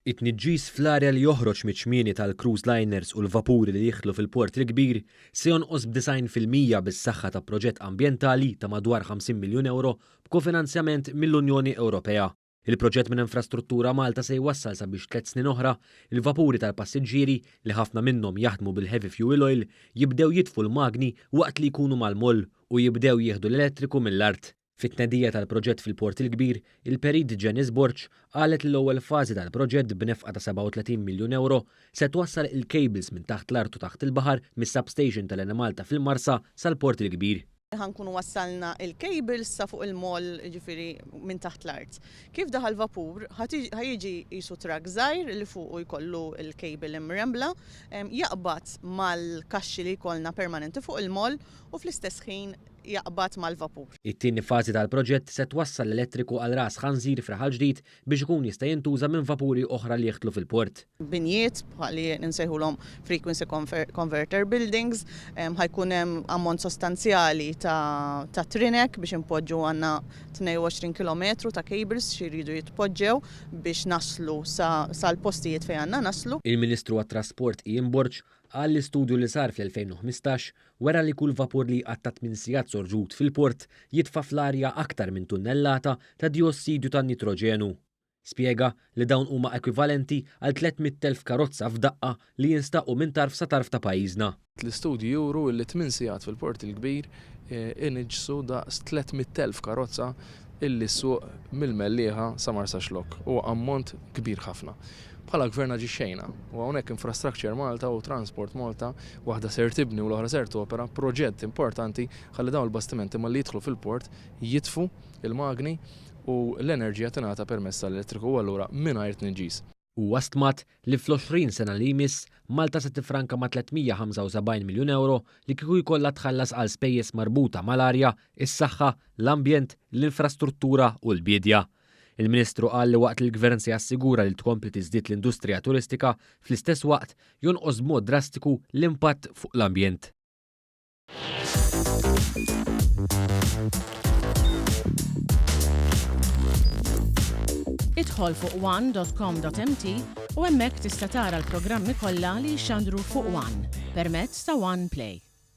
It-tniġġis fl-arja li joħroġ miċ-ċmieni tal-cruise liners u l-vapuri li jidħlu fil-port il-kbir se jonqos b'90% bis-saħħa ta' proġett ambjentali ta' madwar 50 miljun euro b'kofinanzjament mill-Unjoni Ewropea. Il-proġett minn infrastruttura Malta se jwassal sabiex 3 snin oħra il-vapuri tal-passiġġieri li ħafna minnhom jaħdmu bil-heavy fuel oil jibdew jitfu l-magni waqt li jkunu mal-moll u jibdew jieħdu l-elettriku mill-art. Fit-tnedija tal-proġett fil-Port il-Kbir, il-Perid Janice Borch qalet li l-ewwel fażi tal-proġett b'nefqa ta' 37 miljun euro se twassal il-cables minn taħt l-art u taħt il-baħar mis-substation tal-Enemalta fil-Marsa sal-Port il-Kbir. Ħankunu wassalna il-cables sa fuq il-moll ġifiri minn taħt l-art. Kif daħal vapur, ħajġi jisu trak żgħir li fuq jkollu il-cable imrembla, jaqbad mal-kaxxi li jkollna permanenti fuq il-moll u fl-istess ħin jaqbad mal-vapur. It-tieni fażi tal-proġett se twassal l-elettriku għal ras ħanżir fraħal ġdid biex ikun jista' jintuża minn vapuri oħra li jieħdlu fil-port. Binjiet bħalli nsejħulhom frequency converter buildings, ħajkun hemm ammont sostanzjali ta' trinek biex impoġġu għandna 22 km ta' cables xi jridu jitpoġġew biex naslu sal-postijiet fejn għandna naslu. Il-Ministru għat-Trasport Ian Borch qal l-istudju li sar fl-2015 wara li kull vapur li jqatta 8 sigħat sorġut fil-port jitfa' fl-arja aktar minn tunnellata ta' diossidu tan-nitroġenu. Spjega li dawn huma ekwivalenti għal 300,000 karozza f'daqqa li jinstaqgħu minn tarf sa tarf ta' pajjiżna. L-istudju juru li 8 sigħat fil-Port il-Kbir iniġsu daqs 300,000 karozza illi suq mill-Mellieħa sa Marsa Xlokk u ammont kbir ħafna. Bħala gvern ġixxejna u hawnhekk Infrastructure Malta u Transport Malta waħda ser tibni u l-oħra ser topera proġett importanti ħalli dawn il-bastimenti malli jidħlu fil-port jitfu il-magni u l-enerġija tingħata permezz tal-elettriku u allura mingħajr tniġġis. U wastmat li fl-20 sena li jmiss Malta se tifranka ma' 375 miljun euro li kieku jkollha tħallas għal spejjeż marbuta mal-arja, is-saħħa, l-ambjent, l-infrastruttura u l-bidja. Il-Ministru qal li waqt il-Gvern se jassigura li tkompli tiżdied l-industrija turistika fl-istess waqt jonqos b'mod drastiku l-impatt fuq l-ambjent. Idħol fuq one.com.mt u hemmhekk tista' tara l-programmi kollha li jxandru fuq One permezz ta' One Play.